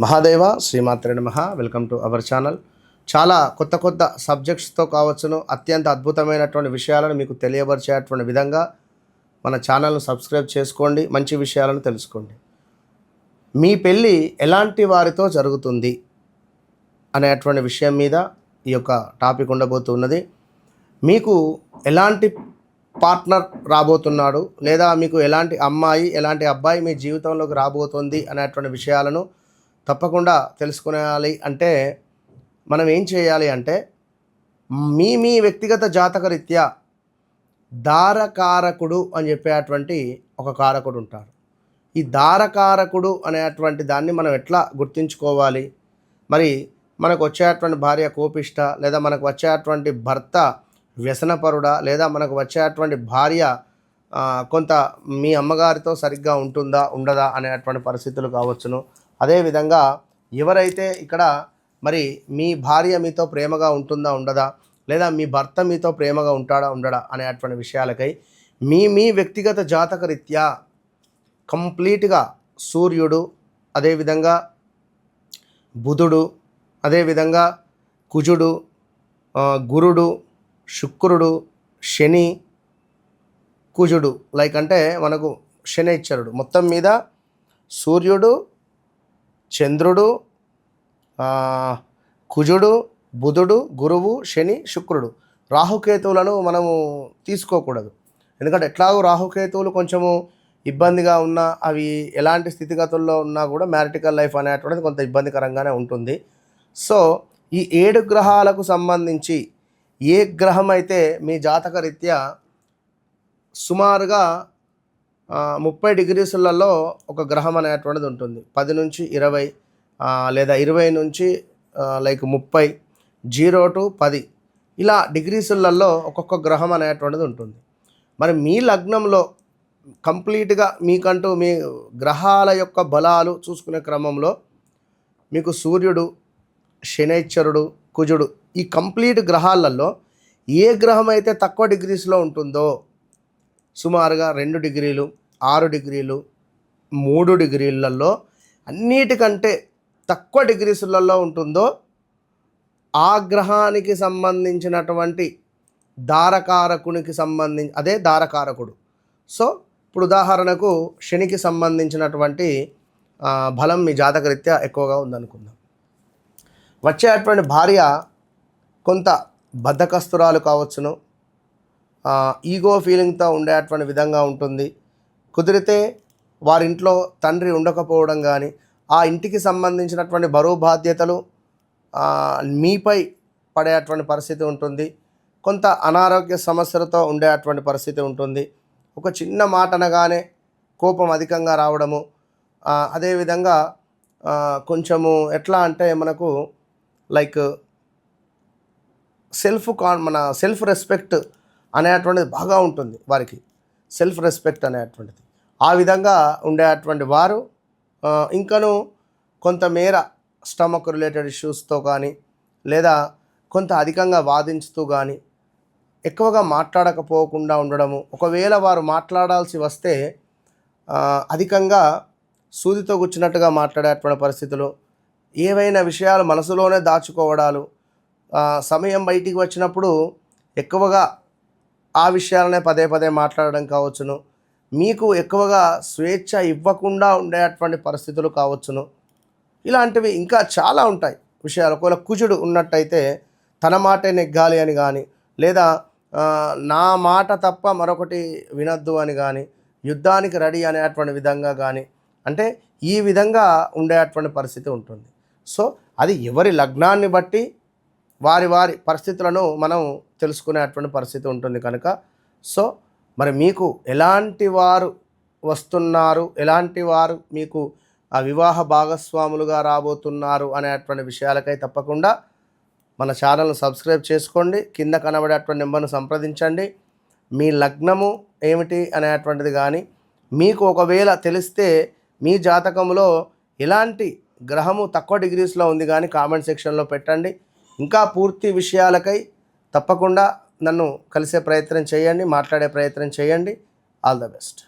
మహాదేవ శ్రీమాత్రే నమః. Welcome to our channel. చాలా కొత్త సబ్జెక్ట్స్తో కావచ్చును అత్యంత అద్భుతమైనటువంటి విషయాలను మీకు తెలియపరిచేటువంటి విధంగా మన ఛానల్ను సబ్స్క్రైబ్ చేసుకోండి. మంచి విషయాలను తెలుసుకోండి. మీ పెళ్ళి ఎలాంటి వారితో జరుగుతుంది అనేటువంటి విషయం మీద ఈ యొక్క టాపిక్ ఉండబోతున్నది. మీకు ఎలాంటి పార్ట్నర్ రాబోతున్నాడు, లేదా మీకు ఎలాంటి అమ్మాయి ఎలాంటి అబ్బాయి మీ జీవితంలోకి రాబోతుంది అనేటువంటి విషయాలను తప్పకుండా తెలుసుకునేయాలి. అంటే మనం ఏం చేయాలి అంటే మీ వ్యక్తిగత జాతక రీత్యా దారకారకుడు అని చెప్పేటువంటి ఒక కారకుడు ఉంటారు. ఈ దారకారకుడు అనేటువంటి దాన్ని మనం ఎట్లా గుర్తించుకోవాలి? మరి మనకు వచ్చేటువంటి భార్య కోపిష్ట, లేదా మనకు వచ్చేటువంటి భర్త వ్యసనపరుడా, లేదా మనకు వచ్చేటువంటి భార్య కొంత మీ అమ్మగారితో సరిగ్గా ఉంటుందా ఉండదా అనేటువంటి పరిస్థితులు కావచ్చును. అదేవిధంగా ఎవరైతే ఇక్కడ మరి మీ భార్య మీతో ప్రేమగా ఉంటుందా ఉండదా, లేదా మీ భర్త మీతో ప్రేమగా ఉంటాడా ఉండడా అనేటువంటి విషయాలకై మీ వ్యక్తిగత జాతక రీత్యా కంప్లీట్గా సూర్యుడు, అదేవిధంగా బుధుడు, అదేవిధంగా కుజుడు, గురుడు, శుక్రుడు, శని, కుజుడు, లైక్ అంటే మనకు శనైశ్వరుడు, మొత్తం మీద సూర్యుడు, చంద్రుడు, కుజుడు, బుధుడు, గురువు, శని, శుక్రుడు. రాహుకేతువులను మనము తీసుకోకూడదు. ఎందుకంటే ఎట్లాగో రాహుకేతువులు కొంచెము ఇబ్బందిగా ఉన్నా, అవి ఎలాంటి స్థితిగతుల్లో ఉన్నా కూడా మ్యారిటికల్ లైఫ్ అనేటువంటిది కొంత ఇబ్బందికరంగానే ఉంటుంది. సో ఈ 7 గ్రహాలకు సంబంధించి ఏ గ్రహం అయితే మీ జాతక రీత్యా సుమారుగా 30 డిగ్రీసులలో ఒక గ్రహం అనేటువంటిది ఉంటుంది. 10 నుంచి 20, లేదా 20 నుంచి లైక్ 30, 0 to 10 ఇలా డిగ్రీసులలో ఒక్కొక్క గ్రహం అనేటువంటిది ఉంటుంది. మరి మీ లగ్నంలో కంప్లీట్గా మీకంటూ మీ గ్రహాల యొక్క బలాలు చూసుకునే క్రమంలో మీకు సూర్యుడు, శనైశ్వరుడు, కుజుడు, ఈ కంప్లీట్ గ్రహాలలో ఏ గ్రహం అయితే తక్కువ డిగ్రీస్లో ఉంటుందో, సుమారుగా 2 డిగ్రీలు, 6 డిగ్రీలు, 3 డిగ్రీలలో అన్నిటికంటే తక్కువ డిగ్రీసులలో ఉంటుందో ఆ గ్రహానికి సంబంధించినటువంటి దారకారకునికి అదే దారకారకుడు. సో ఇప్పుడు ఉదాహరణకు శనికి సంబంధించినటువంటి బలం మీ జాతకరీత్యా ఎక్కువగా ఉందనుకుందాం. వచ్చేటువంటి భార్య కొంత బద్ధకస్తురాలు కావచ్చును, ఈగో ఫీలింగ్తో ఉండేటువంటి విధంగా ఉంటుంది. కుదిరితే వారింట్లో తండ్రి ఉండకపోవడం కానీ, ఆ ఇంటికి సంబంధించినటువంటి బరువు బాధ్యతలు మీపై పడేటువంటి పరిస్థితి ఉంటుంది. కొంత అనారోగ్య సమస్యలతో ఉండేటువంటి పరిస్థితి ఉంటుంది. ఒక చిన్న మాట అనగానే కోపం అధికంగా రావడము, అదేవిధంగా కొంచెము ఎట్లా అంటే మనకు లైక్ మన సెల్ఫ్ రెస్పెక్ట్ అనేటువంటిది బాగా ఉంటుంది వారికి. సెల్ఫ్ రెస్పెక్ట్ అనేటువంటిది ఆ విధంగా ఉండేటువంటి వారు ఇంకను కొంతమేర స్టమక్ రిలేటెడ్ ఇష్యూస్తో కానీ, లేదా కొంత అధికంగా వాదించుతూ కానీ, ఎక్కువగా మాట్లాడకపోకుండా ఉండడము, ఒకవేళ వారు మాట్లాడాల్సి వస్తే అధికంగా సూదితో గుచ్చినట్టుగా మాట్లాడేటువంటి పరిస్థితులు, ఏవైనా విషయాలు మనసులోనే దాచుకోవడాలు, సమయం బయటికి వచ్చినప్పుడు ఎక్కువగా ఆ విషయాలనే పదే మాట్లాడడం కావచ్చును. మీకు ఎక్కువగా స్వేచ్ఛ ఇవ్వకుండా ఉండేటువంటి పరిస్థితులు కావచ్చును. ఇలాంటివి ఇంకా చాలా ఉంటాయి విషయాలు. ఒకవేళ కుజుడు ఉన్నట్టయితే తన మాటే నెగ్గాలి అని కానీ, లేదా నా మాట తప్ప మరొకటి వినొద్దు అని కానీ, యుద్ధానికి రెడీ అనేటువంటి విధంగా కానీ, అంటే ఈ విధంగా ఉండేటువంటి పరిస్థితి ఉంటుంది. సో అది ఎవరి లగ్నాన్ని బట్టి వారి పరిస్థితులను మనం తెలుసుకునేటువంటి పరిస్థితి ఉంటుంది కనుక, సో మరి మీకు ఎలాంటి వారు వస్తున్నారు, ఎలాంటి వారు మీకు ఆ వివాహ భాగస్వాములుగా రాబోతున్నారు అనేటువంటి విషయాలకై తప్పకుండా మన ఛానల్ను సబ్స్క్రైబ్ చేసుకోండి. కింద కనబడేటువంటి నెంబర్ను సంప్రదించండి. మీ లగ్నము ఏమిటి అనేటువంటిది కానీ మీకు ఒకవేళ తెలిస్తే మీ జాతకంలో ఎలాంటి గ్రహము తక్కువ డిగ్రీస్లో ఉంది కానీ కామెంట్ సెక్షన్లో పెట్టండి. ఇంకా పూర్తి విషయాలకై తప్పకుండా నన్ను కలిసే ప్రయత్నం చేయండి, మాట్లాడే ప్రయత్నం చేయండి. All the best.